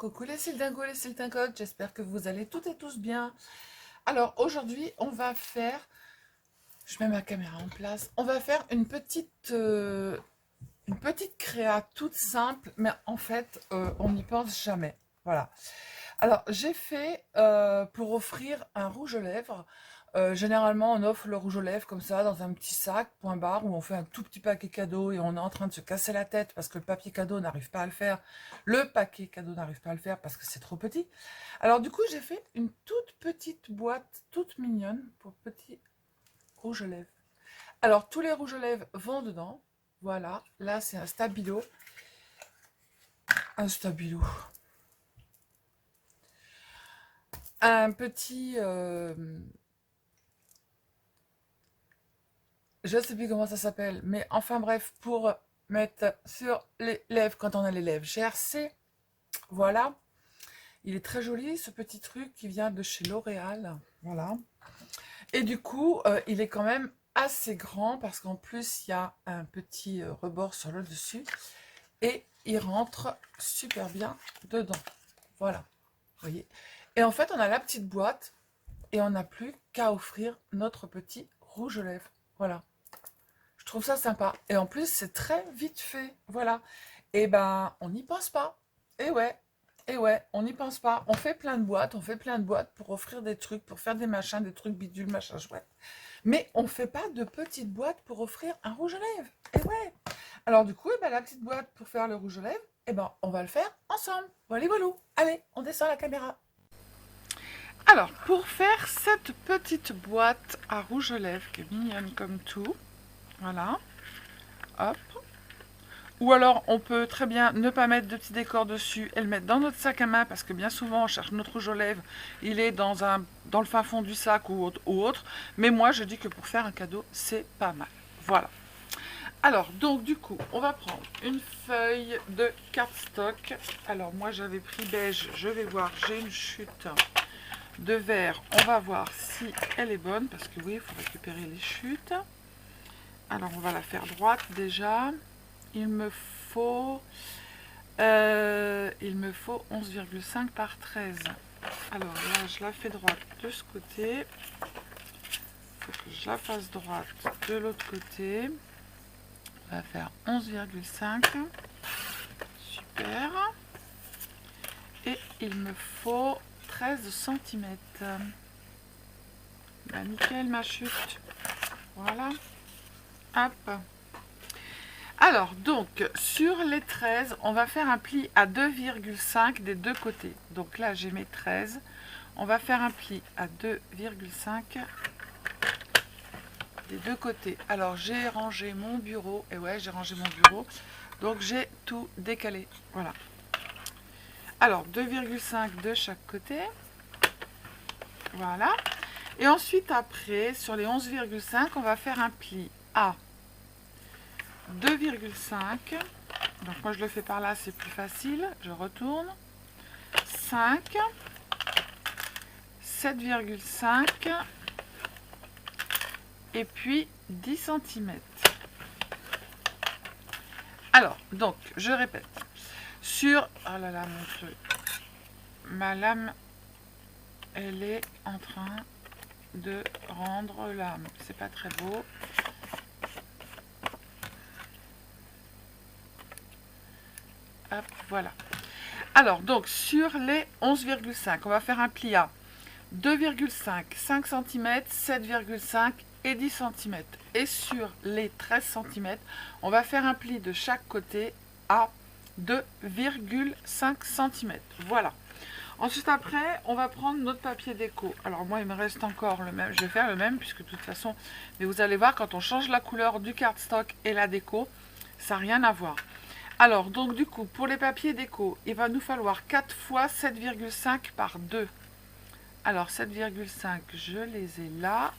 coucou les Sildingos, les Sildingotes, j'espère que vous allez toutes et tous bien. Alors aujourd'hui, on va faire, je mets ma caméra en place, on va faire une petite créa toute simple, mais en fait, on n'y pense jamais. Voilà. Alors j'ai fait pour offrir un rouge aux lèvres. Généralement, on offre le rouge aux lèvres comme ça dans un petit sac, point barre, où on fait un tout petit paquet cadeau et on est en train de se casser la tête parce que le papier cadeau n'arrive pas à le faire. Le paquet cadeau n'arrive pas à le faire parce que c'est trop petit. Alors du coup, j'ai fait une toute petite boîte, toute mignonne pour petits rouges aux lèvres. Alors tous les rouges aux lèvres vont dedans. Voilà, là c'est un stabilo. Un stabilo. Un petit... je ne sais plus comment ça s'appelle, mais enfin bref, pour mettre sur les lèvres quand on a les lèvres GRC. Voilà. Il est très joli, ce petit truc qui vient de chez L'Oréal. Voilà. Et du coup, il est quand même assez grand parce qu'en plus, il y a un petit rebord sur le dessus. Et il rentre super bien dedans. Voilà. Vous voyez. Et en fait, on a la petite boîte et on n'a plus qu'à offrir notre petit rouge aux lèvres. Voilà. Je trouve ça sympa. Et en plus, c'est très vite fait. Voilà. Et ben, on n'y pense pas. Et ouais, on n'y pense pas. On fait plein de boîtes, on fait plein de boîtes pour offrir des trucs, pour faire des machins, des trucs bidules, machin chouette. Mais on ne fait pas de petites boîtes pour offrir un rouge aux lèvres. Et ouais. Alors du coup, eh ben, la petite boîte pour faire le rouge aux lèvres, eh ben, on va le faire ensemble. Voilà, voilà. Allez, on descend la caméra. Alors, pour faire cette petite boîte à rouge aux lèvres, qui est mignonne comme tout, voilà, hop. Ou alors, on peut très bien ne pas mettre de petits décors dessus et le mettre dans notre sac à main, parce que bien souvent, on cherche notre rouge aux lèvres, il est dans le fin fond du sac ou autre. Mais moi, je dis que pour faire un cadeau, c'est pas mal. Voilà. Alors, donc, du coup, on va prendre une feuille de cardstock. Alors, moi, j'avais pris beige. Je vais voir, j'ai une chute de vert. On va voir si elle est bonne, parce que oui, il faut récupérer les chutes. Alors, on va la faire droite déjà. Il me faut 11,5 par 13. Alors là, je la fais droite de ce côté. Il faut que je la fasse droite de l'autre côté. On va faire 11,5. Super. Et il me faut 13 cm. Bah, nickel, ma chute. Voilà. Hop. Alors, donc, sur les 13, on va faire un pli à 2,5 des deux côtés. Donc là, j'ai mes 13. On va faire un pli à 2,5 des deux côtés. Alors, j'ai rangé mon bureau. Et ouais, j'ai rangé mon bureau. Donc, j'ai tout décalé. Voilà. Alors, 2,5 de chaque côté. Voilà. Et ensuite, après, sur les 11,5, on va faire un pli à 2,5. Donc moi je le fais par là, c'est plus facile. Je retourne. 5, 7,5 et puis 10 cm. Alors, donc, je répète. Sur... Oh là là, mon truc. Ma lame, elle est en train de rendre l'âme. C'est pas très beau. Hop, voilà. Alors, donc, sur les 11,5, on va faire un pli à 2,5, 5 cm, 7,5 et 10 cm. Et sur les 13 cm, on va faire un pli de chaque côté à 2,5 cm. Voilà. Ensuite, après, on va prendre notre papier déco. Alors, moi, il me reste encore le même. Je vais faire le même, puisque de toute façon... Mais vous allez voir, quand on change la couleur du cardstock et la déco, ça n'a rien à voir. Alors, donc du coup, pour les papiers déco, il va nous falloir 4 fois 7,5 par 2. Alors, 7,5, je les ai là.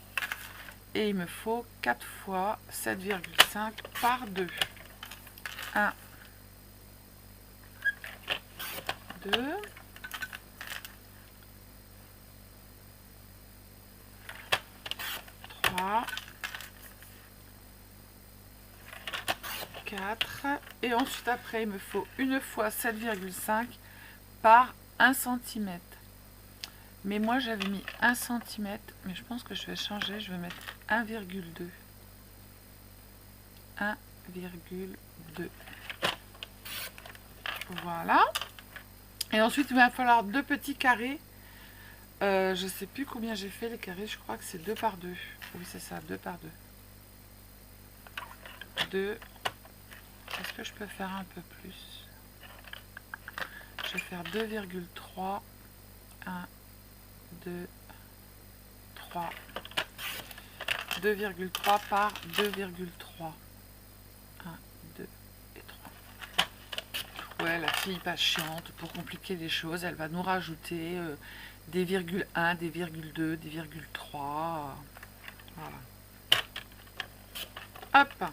Et il me faut 4 fois 7,5 par 2. 1, 2. 3. 4. Et ensuite, après, il me faut une fois 7,5 par 1 cm. Mais moi j'avais mis 1 cm, mais je pense que je vais changer, je vais mettre 1,2. 1,2. Voilà. Et ensuite il va falloir 2 petits carrés. Je sais plus combien j'ai fait les carrés, je crois que c'est 2 par 2. Oui c'est ça, 2 par 2. 2. Est-ce que je peux faire un peu plus? Je vais faire 2,3. 1, 2, 3. 2,3 par 2,3. 1, 2 et 3. Ouais, la fille pas chiante, pour compliquer les choses, elle va nous rajouter des virgules 1, des virgules 2, des virgules 3. Voilà. Hop.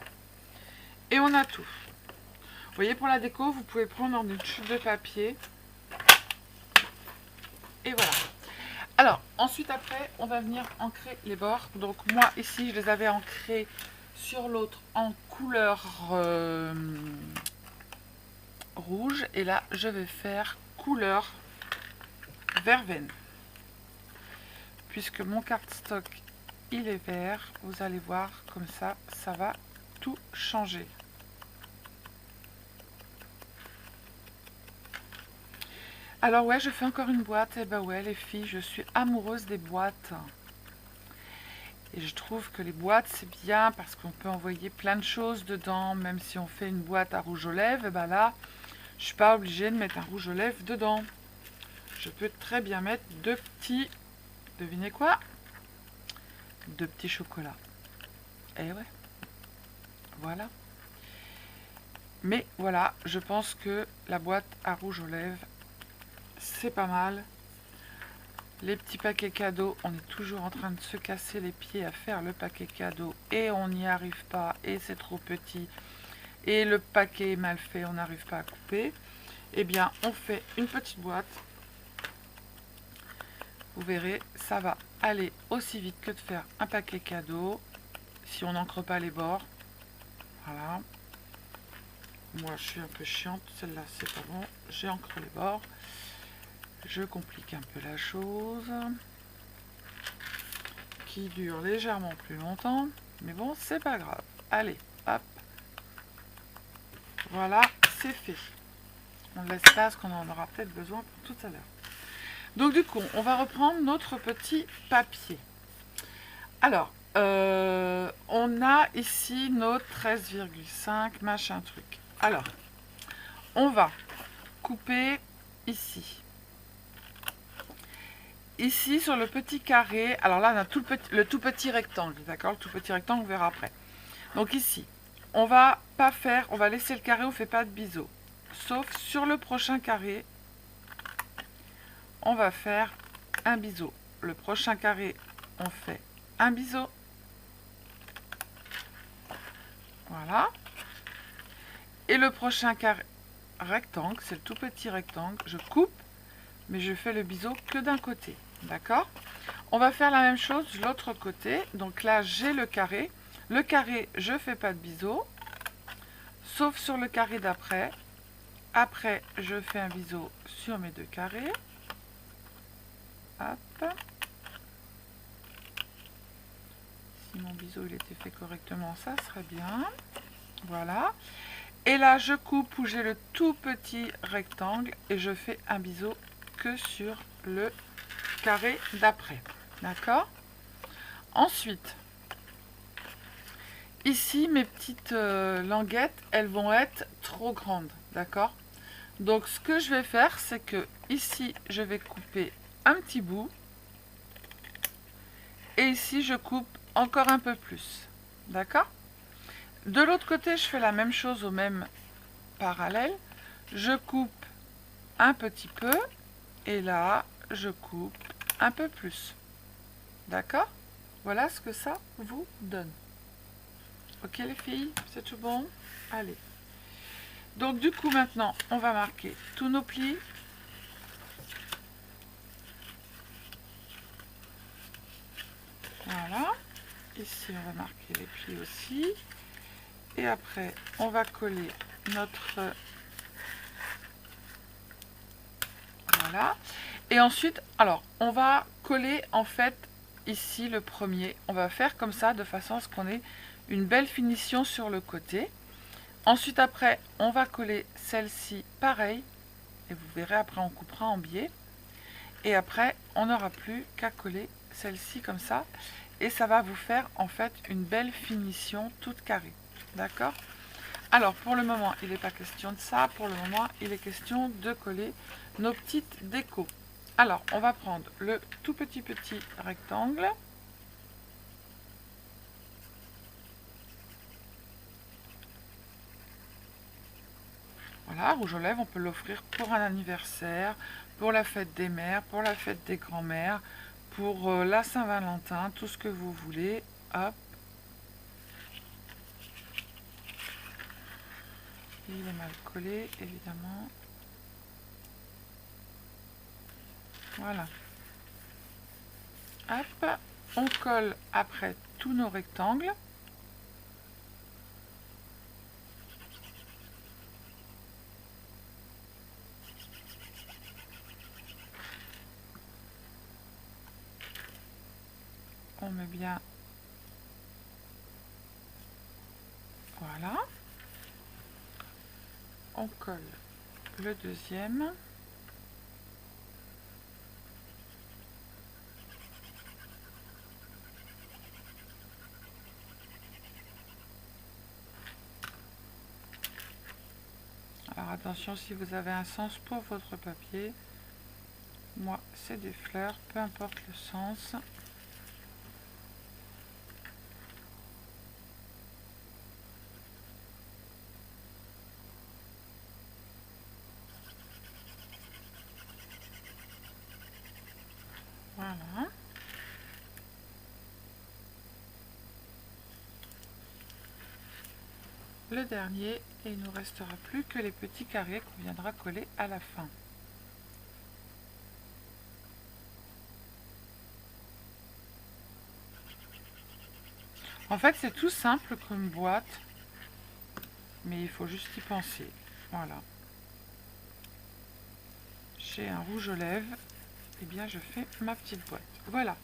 Et on a tout. Vous voyez, pour la déco, vous pouvez prendre une chute de papier. Et voilà. Alors, ensuite, après, on va venir ancrer les bords. Donc, moi, ici, je les avais ancrés sur l'autre en couleur rouge. Et là, je vais faire couleur verveine. Puisque mon cardstock, il est vert, vous allez voir, comme ça, ça va tout changer. Alors ouais, je fais encore une boîte. Et bah ouais, les filles, je suis amoureuse des boîtes. Et je trouve que les boîtes, c'est bien parce qu'on peut envoyer plein de choses dedans. Même si on fait une boîte à rouge aux lèvres, et bah là, je suis pas obligée de mettre un rouge aux lèvres dedans. Je peux très bien mettre 2 petits, devinez quoi? 2 petits chocolats. Et ouais, voilà. Mais voilà, je pense que la boîte à rouge aux lèvres, c'est pas mal. Les petits paquets cadeaux, on est toujours en train de se casser les pieds à faire le paquet cadeau et on n'y arrive pas et c'est trop petit et le paquet est mal fait, on n'arrive pas à couper. Eh bien, on fait une petite boîte. Vous verrez, ça va aller aussi vite que de faire un paquet cadeau si on n'encre pas les bords. Voilà. Moi, je suis un peu chiante, celle-là, c'est pas bon. J'ai encre les bords. Je complique un peu la chose, qui dure légèrement plus longtemps, mais bon, c'est pas grave. Allez, hop. Voilà, c'est fait. On laisse ça parce qu'on en aura peut-être besoin pour tout à l'heure. Donc du coup, on va reprendre notre petit papier. Alors, on a ici nos 13,5 machin truc. Alors, on va couper ici. Ici, sur le petit carré, alors là, on a le tout petit rectangle, d'accord? Le tout petit rectangle, on verra après. Donc ici, on va pas faire, on va laisser le carré, on ne fait pas de biseau. Sauf sur le prochain carré, on va faire un biseau. Le prochain carré, on fait un biseau. Voilà. Et le prochain carré rectangle, c'est le tout petit rectangle, je coupe, mais je fais le biseau que d'un côté. D'accord? On va faire la même chose de l'autre côté. Donc là, j'ai le carré. Le carré, je ne fais pas de biseau, sauf sur le carré d'après. Après, je fais un biseau sur mes 2 carrés. Hop. Si mon biseau il était fait correctement, ça serait bien. Voilà. Et là, je coupe où j'ai le tout petit rectangle et je fais un biseau que sur le carré d'après. D'accord? Ensuite, ici, mes petites languettes, elles vont être trop grandes. D'accord? Donc, ce que je vais faire, c'est que ici, je vais couper un petit bout. Et ici, je coupe encore un peu plus. D'accord? De l'autre côté, je fais la même chose au même parallèle. Je coupe un petit peu. Et là, je coupe un peu plus. D'accord? Voilà ce que ça vous donne. Ok les filles, c'est tout bon? Allez. Donc du coup maintenant, on va marquer tous nos plis. Voilà. Ici, on va marquer les plis aussi. Et après, on va coller notre... Voilà. Et ensuite, alors, on va coller en fait ici le premier. On va faire comme ça de façon à ce qu'on ait une belle finition sur le côté. Ensuite, après, on va coller celle-ci pareil. Et vous verrez, après, on coupera en biais. Et après, on n'aura plus qu'à coller celle-ci comme ça. Et ça va vous faire en fait une belle finition toute carrée. D'accord? Alors, pour le moment, il n'est pas question de ça. Pour le moment, il est question de coller nos petites décos. Alors, on va prendre le tout petit rectangle. Voilà, rouge aux lèvres, on peut l'offrir pour un anniversaire, pour la fête des mères, pour la fête des grands-mères, pour la Saint-Valentin, tout ce que vous voulez. Hop. Il est mal collé, évidemment. Voilà. Hop. On colle après tous nos rectangles. On met bien. Voilà. On colle le deuxième. Alors attention si vous avez un sens pour votre papier. Moi, c'est des fleurs, peu importe le sens. Voilà. Le dernier, et il ne nous restera plus que les petits carrés qu'on viendra coller à la fin. En fait, c'est tout simple comme boîte, mais il faut juste y penser. Voilà. J'ai un rouge aux lèvres, et bien je fais ma petite boîte. Voilà.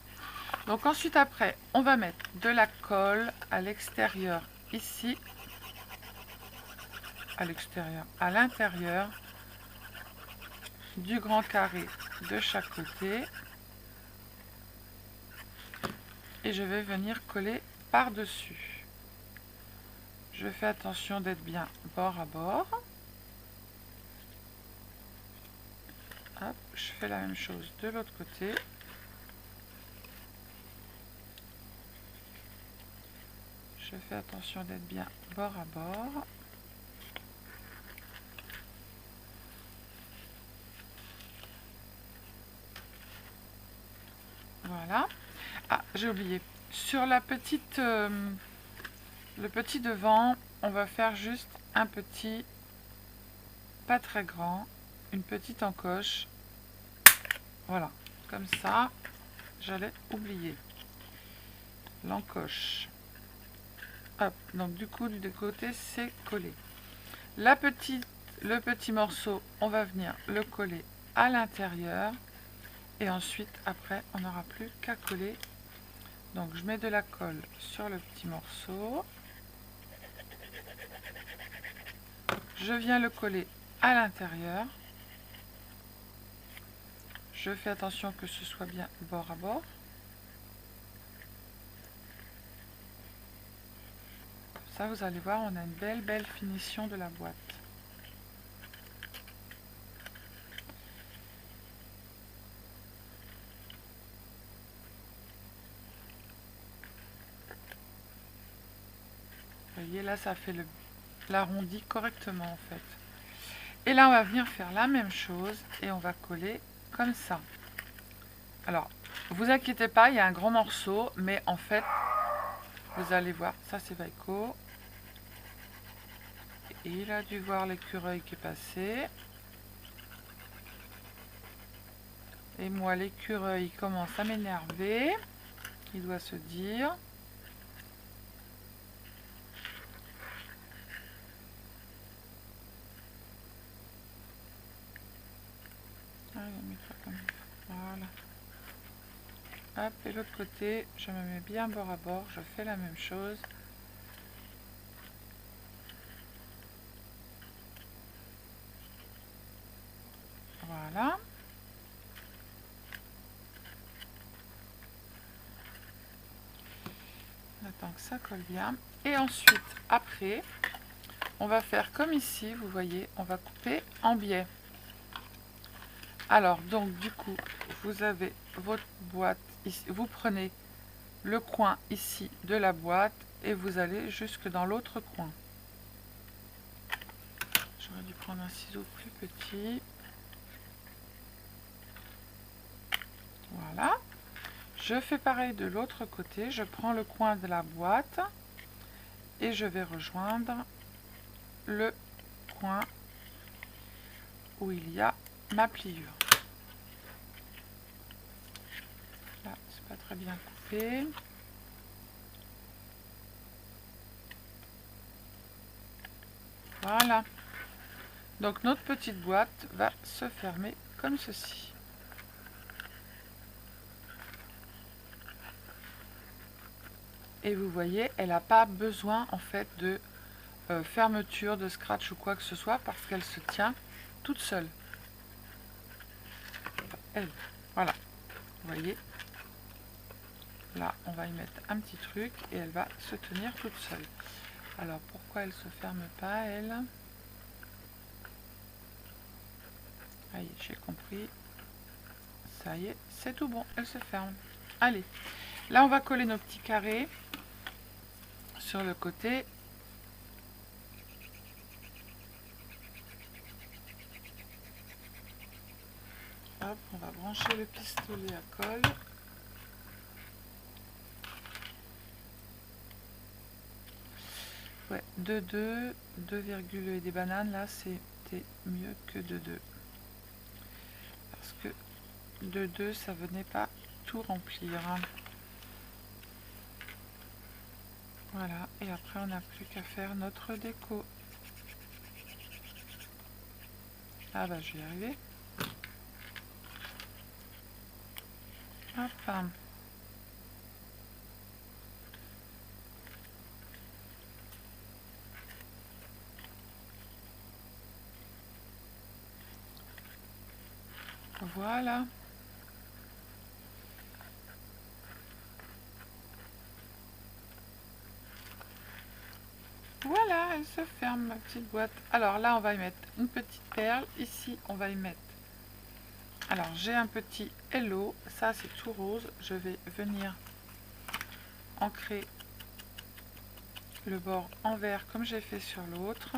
Donc ensuite après, on va mettre de la colle à l'extérieur ici, à l'extérieur, à l'intérieur du grand carré de chaque côté. Et je vais venir coller par-dessus. Je fais attention d'être bien bord à bord. Hop, je fais la même chose de l'autre côté. Je fais attention d'être bien bord à bord. Voilà. Ah, j'ai oublié. Sur la petite, le petit devant, on va faire juste un petit, pas très grand, une petite encoche. Voilà, comme ça, j'allais oublier l'encoche. Hop, donc du coup, du côté, c'est collé. Le petit morceau, on va venir le coller à l'intérieur. Et ensuite, après, on n'aura plus qu'à coller. Donc, je mets de la colle sur le petit morceau. Je viens le coller à l'intérieur. Je fais attention que ce soit bien bord à bord. Ça, vous allez voir, on a une belle finition de la boîte. Vous voyez, là, ça fait l'arrondi correctement, en fait. Et là, on va venir faire la même chose et on va coller comme ça. Alors, vous inquiétez pas, il y a un grand morceau, mais en fait, vous allez voir, ça c'est Vaiko. Et il a dû voir l'écureuil qui est passé. Et moi, l'écureuil commence à m'énerver. Il doit se dire. Voilà. Hop, et l'autre côté, je me mets bien bord à bord, je fais la même chose. Voilà. On attend que ça colle bien. Et ensuite, après, on va faire comme ici, vous voyez, on va couper en biais. Alors, donc, du coup, vous avez votre boîte ici. Vous prenez le coin ici de la boîte et vous allez jusque dans l'autre coin. J'aurais dû prendre un ciseau plus petit. Voilà. Je fais pareil de l'autre côté. Je prends le coin de la boîte et je vais rejoindre le coin où il y a ma pliure. Là, c'est pas très bien coupé. Voilà. Donc notre petite boîte va se fermer comme ceci. Et vous voyez, elle n'a pas besoin en fait de fermeture, de scratch ou quoi que ce soit parce qu'elle se tient toute seule. Elle, voilà. Vous voyez. Là, on va y mettre un petit truc et elle va se tenir toute seule. Alors pourquoi elle se ferme pas elle? Ah, j'ai compris. Ça y est, c'est tout bon, elle se ferme. Allez, là on va coller nos petits carrés sur le côté. Hop, on va brancher le pistolet à colle. Ouais, 2,2, 2 virgules et des bananes, là c'était mieux que 2,2. Parce que 2,2 ça venait pas tout remplir. Voilà, et après on n'a plus qu'à faire notre déco. Ah bah je vais y arriver. Hop. Voilà. Voilà, elle se ferme ma petite boîte. Alors là, on va y mettre une petite perle. Ici, on va y mettre... Alors, j'ai un petit hello. Ça, c'est tout rose. Je vais venir ancrer le bord en vert comme j'ai fait sur l'autre.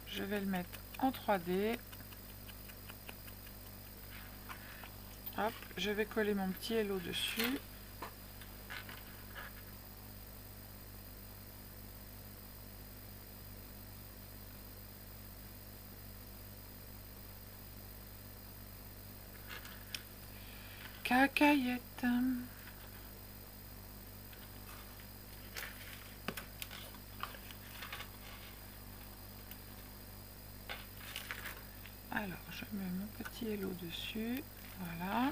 Je vais le mettre en 3D. Hop, je vais coller mon petit hello dessus. Cacahuète. Alors, je mets mon petit hello dessus. Voilà.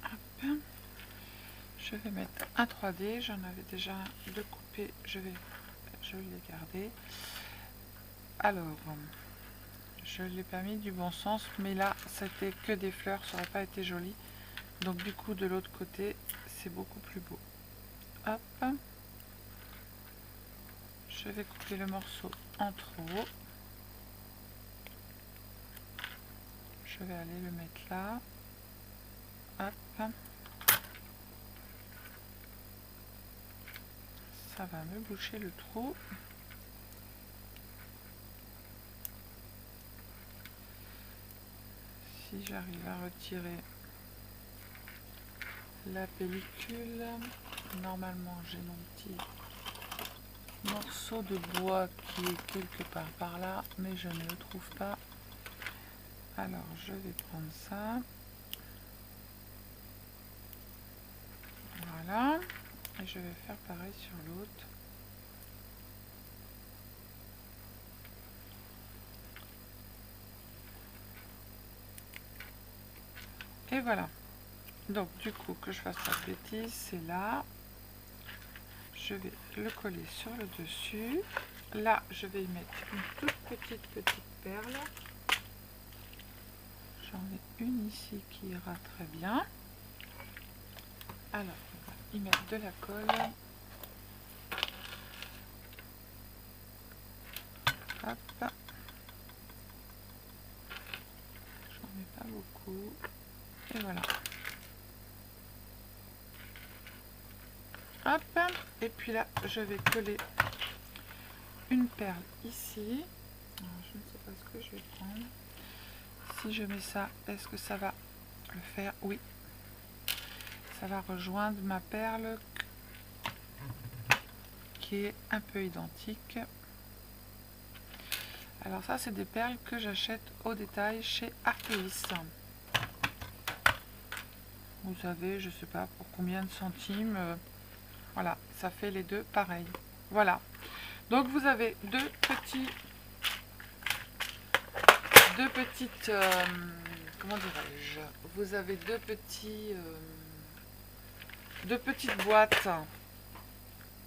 Hop. Je vais mettre un 3D. J'en avais déjà deux coupés. Je l'ai gardé. Alors, je ne l'ai pas mis du bon sens, mais là, c'était que des fleurs, ça n'aurait pas été joli. Donc du coup, de l'autre côté, c'est beaucoup plus beau. Hop. Je vais couper le morceau en trop. Je vais aller le mettre là. Hop. Ça va me boucher le trou. Si j'arrive à retirer la pellicule, normalement j'ai mon petit morceau de bois qui est quelque part par là, mais je ne le trouve pas. Alors je vais prendre ça. Voilà. Et je vais faire pareil sur l'autre. Et voilà. Donc du coup, que je fasse pas de bêtises, c'est là. Je vais le coller sur le dessus. Là, je vais y mettre une toute petite perle. J'en ai une ici qui ira très bien. Alors, on va y mettre de la colle. Hop. J'en mets pas beaucoup. Et voilà. Hop. Et puis là, je vais coller une perle ici. Alors, je ne sais pas ce que je vais prendre. Si je mets ça, est-ce que ça va le faire? Oui. Ça va rejoindre ma perle qui est un peu identique. Alors ça, c'est des perles que j'achète au détail chez Artéis. Vous savez, je sais pas pour combien de centimes. Voilà, ça fait les deux pareil. Voilà. Donc vous avez deux petites, comment dirais-je, vous avez deux petites boîtes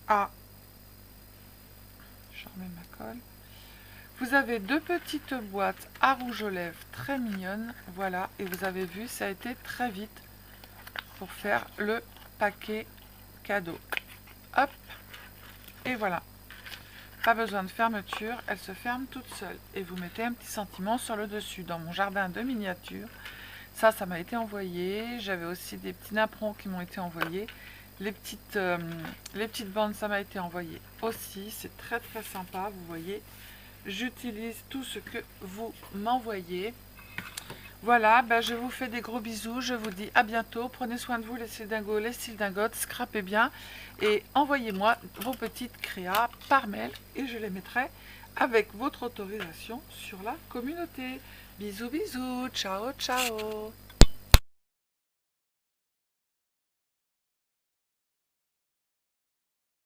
à, je remets ma colle. Vous avez deux petites boîtes à rouge aux lèvres très mignonnes, voilà, et vous avez vu, ça a été très vite pour faire le paquet cadeau. Hop, et voilà. Pas besoin de fermeture, elle se ferme toute seule. Et vous mettez un petit sentiment sur le dessus. Dans mon jardin de miniature, ça m'a été envoyé. J'avais aussi des petits napperons qui m'ont été envoyés. Les petites bandes, ça m'a été envoyé aussi. C'est très très sympa, vous voyez. J'utilise tout ce que vous m'envoyez. Voilà, ben je vous fais des gros bisous, je vous dis à bientôt, prenez soin de vous les cildingos, les cildingotes, scrapez bien et envoyez-moi vos petites créas par mail et je les mettrai avec votre autorisation sur la communauté. Bisous bisous, ciao ciao.